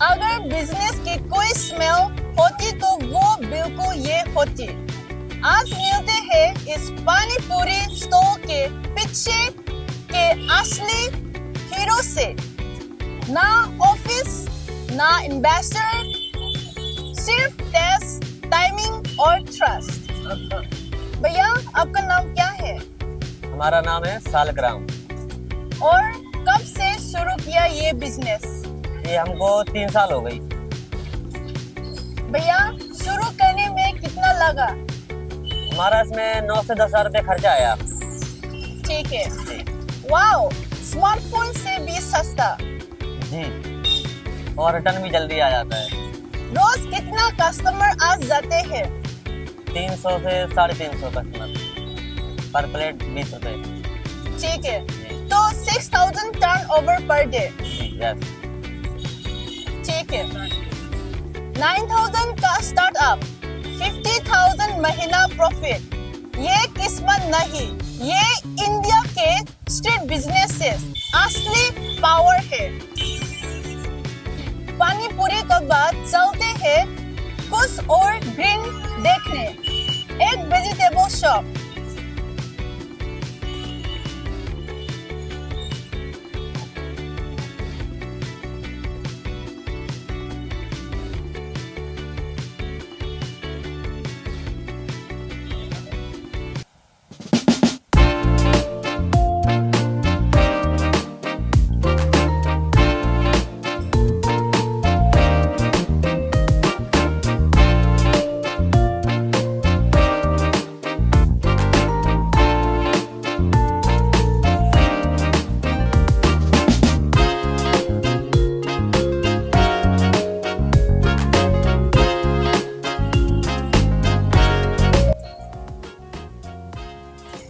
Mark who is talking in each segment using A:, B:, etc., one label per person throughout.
A: अगर बिजनेस की कोई स्मेल होती तो वो बिल्कुल ये होती। आज मिलते हैं इस पानी पूरी स्टॉल के पीछे के असली हीरो से। ना ऑफिस, ना इन्वेस्टर, सिर्फ टेस्ट, टाइमिंग और ट्रस्ट। भैया, आपका नाम क्या है?
B: हमारा नाम है सालग्राम।
A: और कब से शुरू किया ये बिजनेस?
B: ये हमको 3 साल हो गई।
A: भैया, शुरू करने में कितना लगा?
B: हमारा इसमें 9 से 10 हजार रुपये खर्चा आया।
A: ठीक है। वाओ, स्मार्टफोन से भी सस्ता।
B: जी, और रिटर्न भी जल्दी आ जाता है।
A: रोज कितना कस्टमर आ जाते हैं?
B: 300 से 350 तक पर प्लेट 20 रुपए।
A: ठीक है, तो 6000 टर्नओवर पर डे।
B: यस।
A: ठीक है। 9000 का स्टार्टअप, 50,000 महीना प्रॉफिट। ये किस्मत नहीं, ये इंडिया के स्ट्रीट बिजनेसेस असली पावर है। पानी पूरी के बाद चलते हैं कुछ और ग्रीन देखने। एक vegetable shop.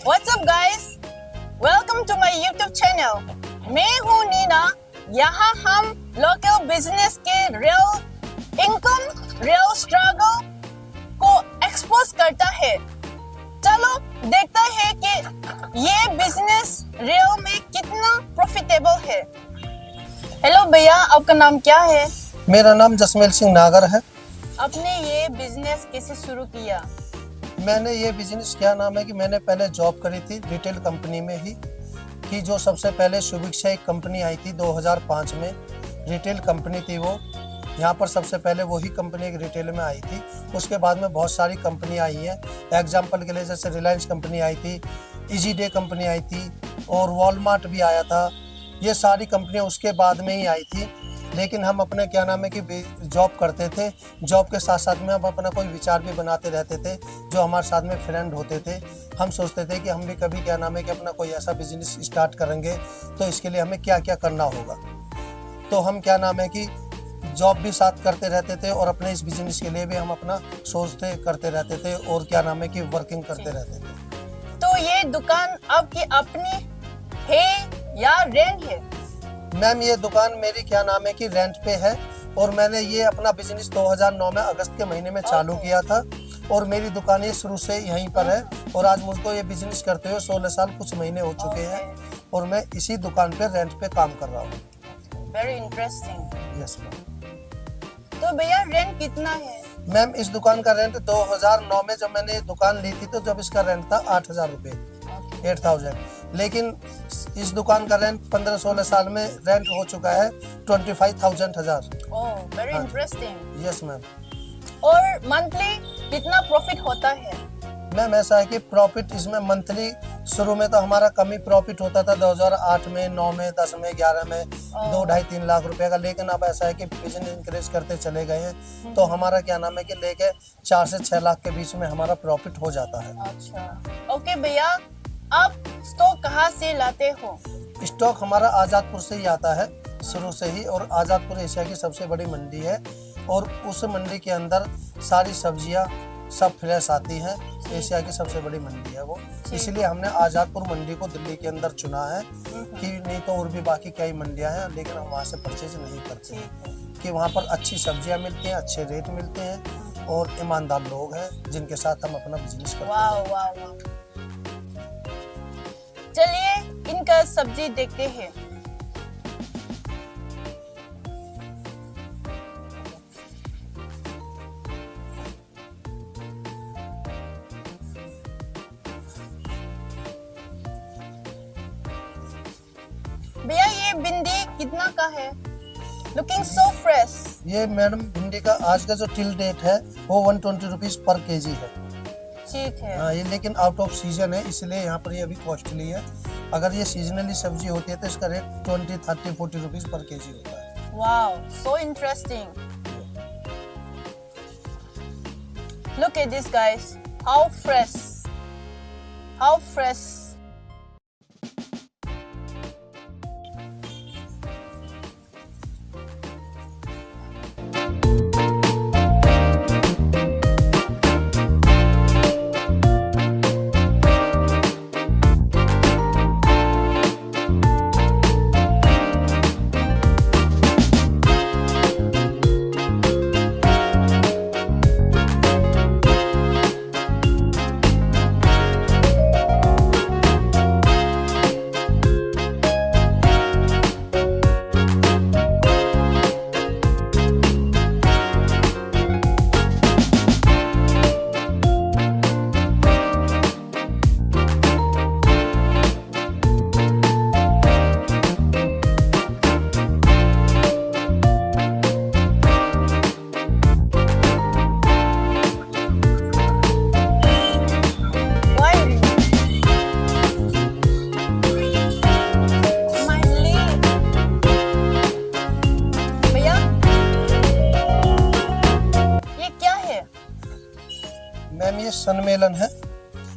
A: What's up guys? Welcome to my YouTube channel. मैं हूँ नीना। यहाँ हम लोकल बिजनेस के रियल इनकम, रियल स्ट्रगल को एक्सपोज करता है। चलो देखता है कि ये बिजनेस रियल में कितना प्रॉफिटेबल है। हेलो भैया, आपका नाम क्या है?
C: मेरा नाम जसमेल सिंह नागर है।
A: आपने ये बिजनेस कैसे शुरू किया?
C: मैंने ये बिजनेस क्या नाम है कि मैंने पहले जॉब करी थी रिटेल कंपनी में ही, कि जो सबसे पहले सुभिक्षा एक कंपनी आई थी 2005 में। रिटेल कंपनी थी वो, यहाँ पर सबसे पहले वही कंपनी एक रिटेल में आई थी। उसके बाद में बहुत सारी कंपनी आई हैं। एग्जाम्पल के लिए जैसे रिलायंस कंपनी आई थी, इजी डे कंपनी आई थी और वॉलमार्ट भी आया था। ये सारी कंपनियाँ उसके बाद में ही आई थी। लेकिन हम अपने क्या नाम है कि जॉब करते थे। जॉब के साथ साथ में हम अपना कोई विचार भी बनाते रहते थे। जो हमारे साथ में फ्रेंड होते थे, हम सोचते थे कि हम भी कभी क्या नाम है कि अपना कोई ऐसा बिजनेस स्टार्ट करेंगे तो इसके लिए हमें क्या क्या करना होगा। तो हम क्या नाम है कि जॉब भी साथ करते रहते थे और अपने इस बिजनेस के लिए भी हम अपना सोचते करते रहते थे और क्या नाम है कि वर्किंग करते रहते थे।
A: तो ये दुकान आपकी अपनी है या रेंट है?
C: मैम, ये दुकान मेरी क्या नाम है कि रेंट पे है और मैंने ये अपना बिजनेस 2009 में अगस्त के महीने में चालू किया था और मेरी दुकान ये शुरू से यहीं पर है। और आज मुझको ये बिजनेस करते हुए 16 साल कुछ महीने हो चुके हैं और मैं इसी दुकान पे रेंट पे काम कर रहा हूँ।
A: Very interesting.
C: Yes ma'am.
A: तो भैया, रेंट कितना है?
C: मैम, इस दुकान का रेंट 2009 में जब मैंने दुकान ली थी तो जब इसका रेंट था 8,000 रुपये, 8,000। लेकिन इस दुकान का रेंट 15-16 साल में रेंट हो चुका है 25,000।
A: ओह, वेरी इंटरेस्टिंग।
C: Yes ma'am.
A: और मंथली कितना प्रॉफिट होता है?
C: मैम, ऐसा है कि प्रॉफिट इसमें मंथली शुरू में तो हमारा कम ही प्रॉफिट होता था 2008 में, 9 में, 10 में, 11 में 2-2.5-3 लाख रुपए का। लेकिन अब ऐसा है कि बिजनेस इंक्रीज करते चले गए हैं तो हमारा क्या नाम है कि लेके 4 से 6 लाख के बीच में हमारा प्रॉफिट हो जाता है।
A: अच्छा, ओके भैया, आप स्टॉक कहाँ से लाते हो?
C: स्टॉक हमारा आज़ादपुर से ही आता है शुरू से ही, और आज़ादपुर एशिया की सबसे बड़ी मंडी है और उस मंडी के अंदर सारी सब्जियां सब फ्रेश आती हैं। एशिया की सबसे बड़ी मंडी है वो, इसलिए हमने आज़ादपुर मंडी को दिल्ली के अंदर चुना है कि नहीं तो और भी बाकी कई मंडियां हैं लेकिन हम वहाँ से परचेज नहीं करते हैं कि वहाँ पर अच्छी सब्जियां मिलती हैं, अच्छे रेट मिलते हैं और ईमानदार लोग हैं जिनके साथ हम अपना बिजनेस करते हैं।
A: वाह वाह वाह। चलिए इनका सब्जी देखते हैं। ये भिंडी कितना का है? Looking so fresh.
C: ये मैडम भिंडी का आज का जो टिल डेट है वो 120 रुपीज पर केजी है।
A: ठीक है।
C: हाँ, ये लेकिन आउट ऑफ सीजन है इसलिए यहाँ पर ये अभी कॉस्टली है। अगर ये सीजनली सब्जी होती है तो इसका रेट 20, 30, 40 रुपीज पर केजी होता है।
A: Wow, so interesting. Look at this, guys. How fresh. How fresh.
C: Ma'am ये सनमेलन है,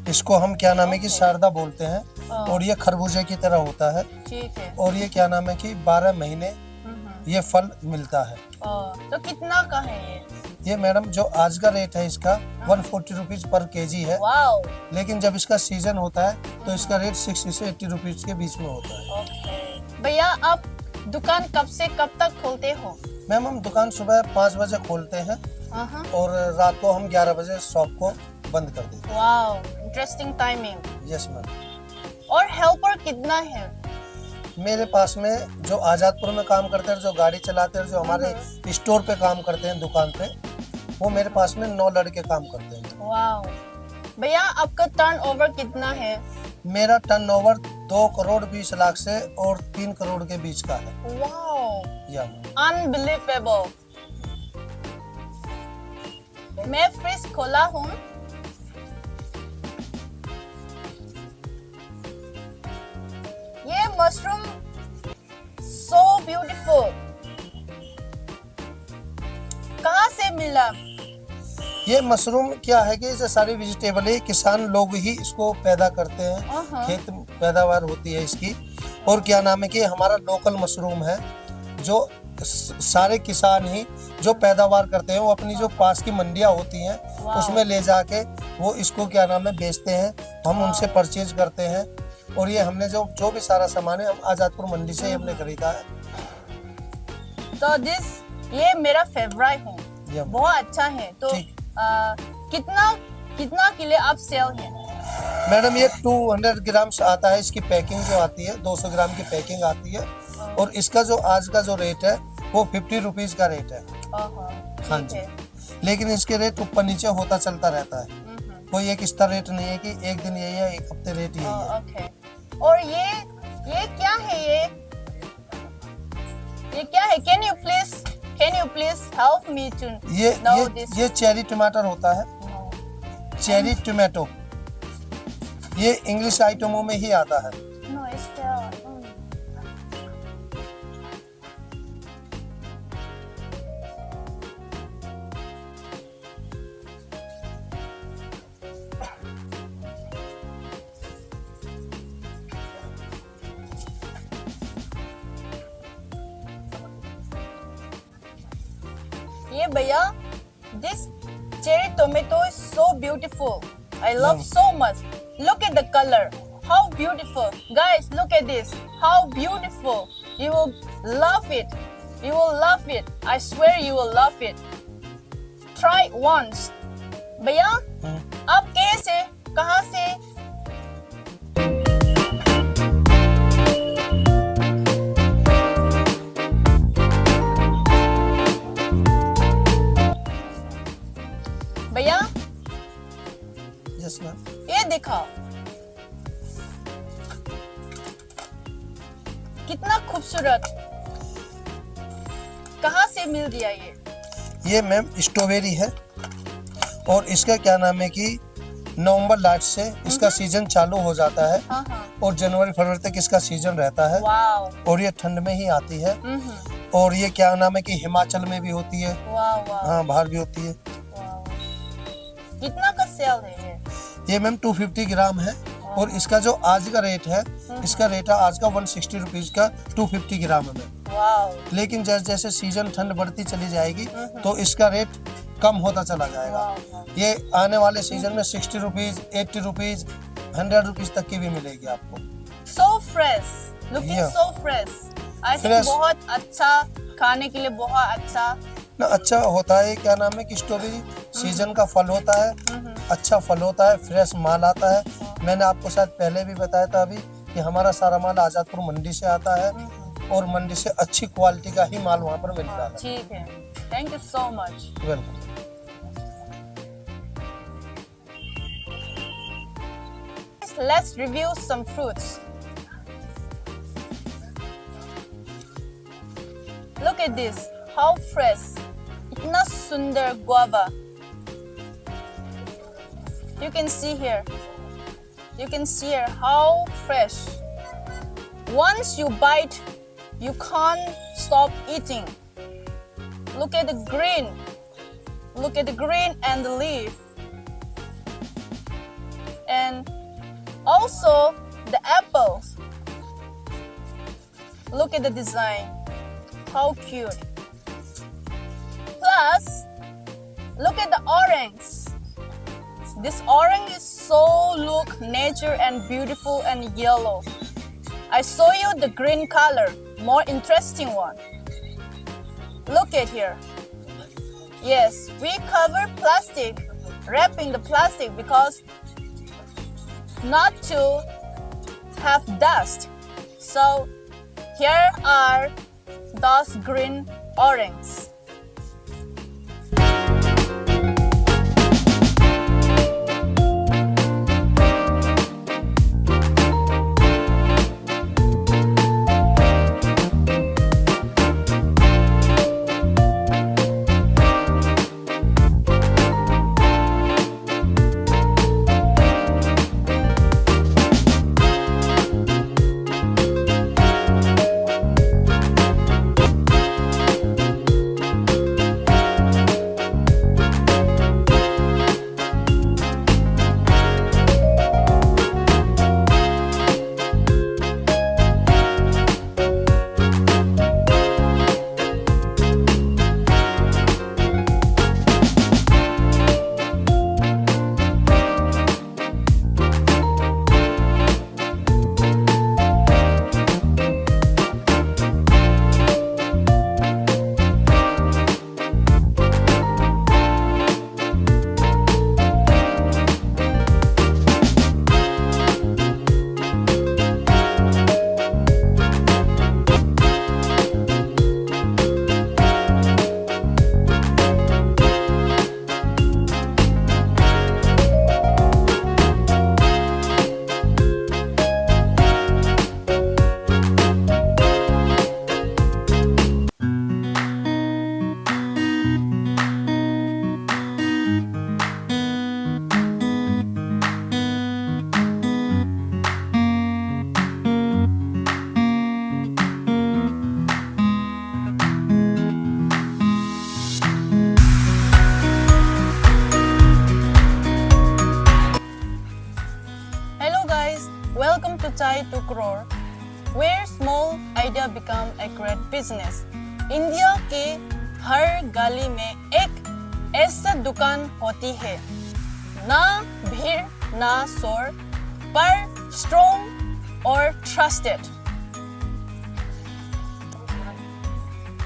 C: इसको हम क्या नाम है कि शारदा बोलते हैं और ये खरबूजे की तरह होता है।
A: ठीक है।
C: और ये क्या नाम है कि 12 महीने ये फल मिलता है।
A: तो कितना का है
C: ये मैडम जो आज का रेट है इसका 140 रुपीज पर केजी है।
A: वाओ।
C: लेकिन जब इसका सीजन होता है तो इसका रेट 60 से 80 रुपीज के बीच में होता है।
A: भैया आप दुकान कब से कब तक खोलते हो?
C: मैम हम दुकान सुबह 5 बजे खोलते हैं और रात को हम 11 बजे शॉप को बंद कर देते हैं।
A: Wow, interesting timing.
C: Yes ma'am.
A: और हेल्पर कितना है?
C: मेरे पास में जो आजादपुर में काम करते हैं, जो गाड़ी चलाते हैं, जो हमारे स्टोर पे काम करते हैं दुकान पे, वो मेरे पास में 9 लड़के काम करते हैं।
A: वाओ। भैया आपका टर्नओवर कितना है?
C: मेरा टर्नओवर 2 करोड़ 20 लाख से और 3 करोड़ के बीच का है।
A: वाओ,
C: या
A: अनबिलीवेबल। मैं फ्रिज खोला हूँ। ये मशरूम सो ब्यूटीफुल। कहाँ से मिला?
C: ये मशरूम क्या है कि ये सारी वेजिटेबल है, किसान लोग ही इसको पैदा करते हैं, खेत पैदावार होती है इसकी। और क्या नाम है कि हमारा लोकल मशरूम है, जो सारे किसान ही जो पैदावार करते हैं वो अपनी जो पास की मंडियां होती हैं उसमें ले जाके वो इसको क्या नाम है बेचते हैं। हम उनसे परचेज करते हैं और ये हमने जो भी सारा सामान है हम आजादपुर मंडी से ही हमने खरीदा है।
A: तो ये मेरा फेवरेट है, बहुत अच्छा है। तो कितना किलो आप सेल है?
C: मैडम ये 200 ग्राम्स आता है, इसकी पैकिंग जो आती है 200 ग्राम की पैकिंग आती है। और इसका जो आज का जो रेट है वो 50 रुपीज का रेट है। हाँ जी। लेकिन इसके रेट ऊपर नीचे होता चलता रहता है, कोई एक स्तर रेट नहीं है कि एक दिन यही है, एक हफ्ते रेट यही है।
A: ओके। और ये क्या है? ये क्या है? Can you please help me to know this?
C: ये चेरी टमाटर होता है। चेरी टोमेटो ये इंग्लिश आइटमों में ही आता है।
A: No, it's ये भैया, this cherry tomato is so beautiful. I love so much. Look at the color. How beautiful. Guys, look at this. How beautiful. You will love it. You will love it. I swear you will love it. Try once. भैया, आप कैसे? कहाँ से? भैया,
C: yes ma'am.
A: ये दिखाओ, कितना खूबसूरत। कहाँ से मिल दिया
C: ये मैम स्ट्रॉबेरी है और इसका क्या नाम है कि नवंबर लास्ट से इसका सीजन चालू हो जाता है
A: हाँ हाँ
C: और जनवरी फरवरी तक इसका सीजन रहता है
A: वाओ
C: और ये ठंड में ही आती है और ये क्या नाम है कि हिमाचल में भी होती है,
A: वाओ वाओ
C: हाँ बाहर भी होती है।
A: वाओ। कितना का सेल है
C: ये मैम 250 ग्राम है और इसका जो आज का रेट है इसका रेट है आज का 160 रुपीज का 250 ग्राम है मैम।
A: वाओ
C: लेकिन जैसे जैसे सीजन ठंड बढ़ती चली जाएगी तो इसका रेट कम होता चला जाएगा।
A: वाओ
C: ये आने वाले सीजन में 60 रुपीज 80 रुपीज 100 रुपीज तक की भी मिलेगी आपको।
A: So fresh looking
C: Yeah.
A: So fresh I think
C: Fresh.
A: बहुत अच्छा खाने के लिए बहुत अच्छा
C: ना अच्छा होता है, क्या नाम है कि स्ट्रॉबेरी सीजन का फल होता है, अच्छा फल होता है, फ्रेश माल आता है। मैंने आपको शायद पहले भी बताया था अभी कि हमारा सारा माल आजादपुर मंडी से आता है और मंडी से अच्छी क्वालिटी का ही माल वहाँ पर मिलता है।
A: ठीक है thank you so much
C: welcome.
A: let's review some fruits look at this how fresh इतना सुंदर guava you can see here how fresh once you bite you can't stop eating look at the green and the leaf and also the apples look at the design how cute plus look at the orange this orange is so look nature and beautiful and yellow I show you the green color more interesting one look at here yes we cover plastic wrapping the plastic because not to have dust so here are those green orange Chai to crore, where small idea become a great business. India के हर गली में एक ऐसा दुकान होती है, ना भीड़ ना शोर, पर स्ट्रॉन्ग और ट्रस्टेड।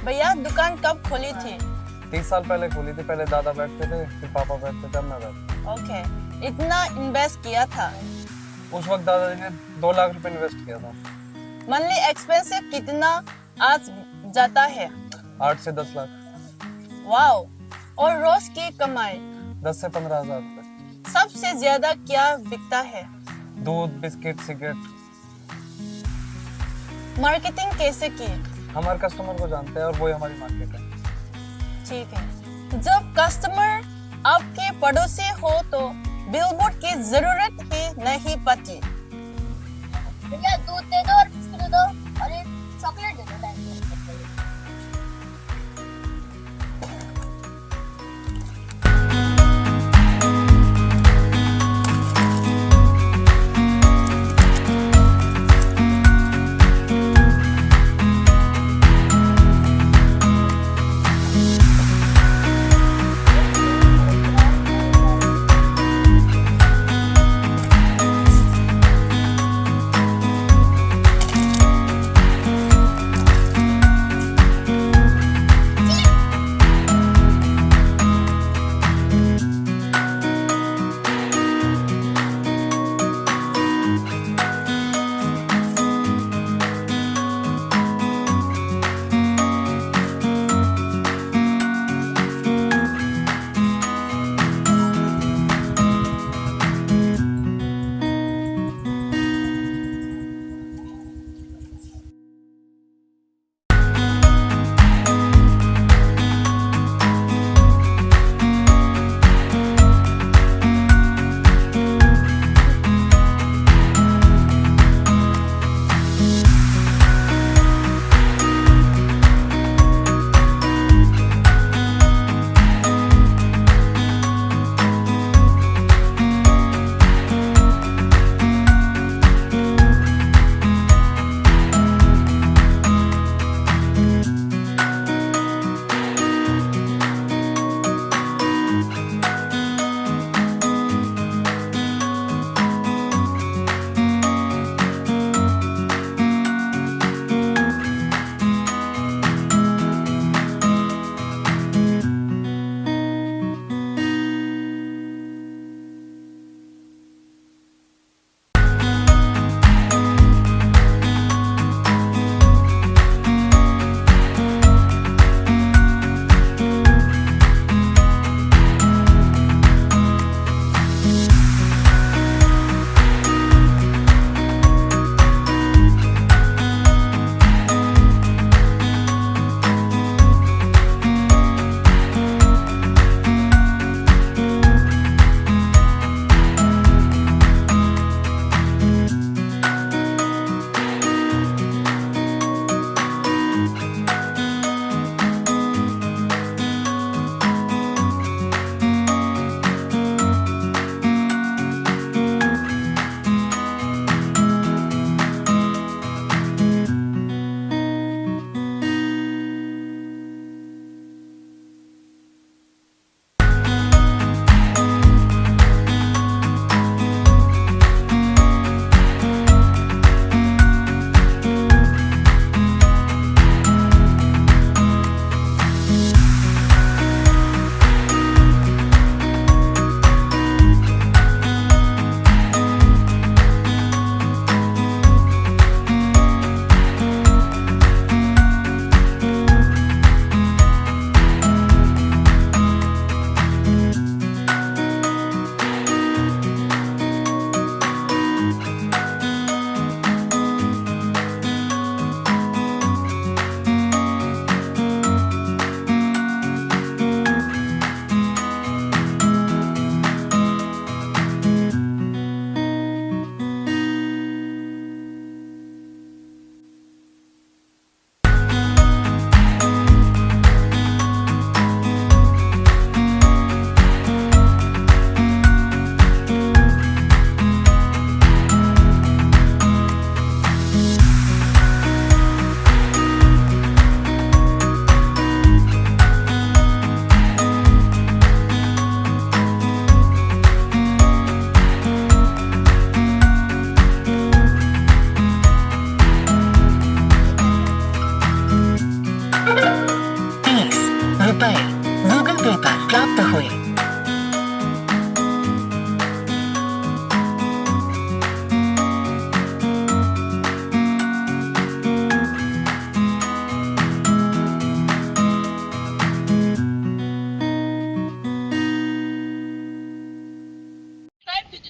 A: भैया दुकान कब खोली थी?
B: 30 साल पहले खोली थी। पहले दादा बैठते थे, फिर पापा बैठते थे, अब मैं बैठता।
A: ओके, इतना इन्वेस्ट किया था?
B: उस वक्त दादाजी ने 2 लाख रुपए इन्वेस्ट किया था।
A: मंथली एक्सपेंसिव कितना आज जाता है?
B: 8 से 10 लाख।
A: वाओ, और रोज की कमाई?
B: 10 से 15 हजार रुपए।
A: सबसे ज्यादा क्या बिकता है?
B: दूध, बिस्किट, सिगरेट।
A: मार्केटिंग कैसे की?
D: हमारे कस्टमर को जानते हैं और वही हमारी मार्केट है।
A: ठीक है, जब कस्टमर आपके पड़ोसी हो तो बिलबोर्ड की जरूरत ही नहीं पड़ती।
E: भैया दूध दे दो और बिस्किट दे दो और एक चॉकलेट दे दो टाइम पे।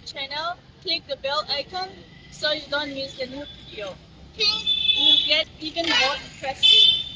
A: channel, click the bell icon so you don't miss the new video. Please you will get even more interesting.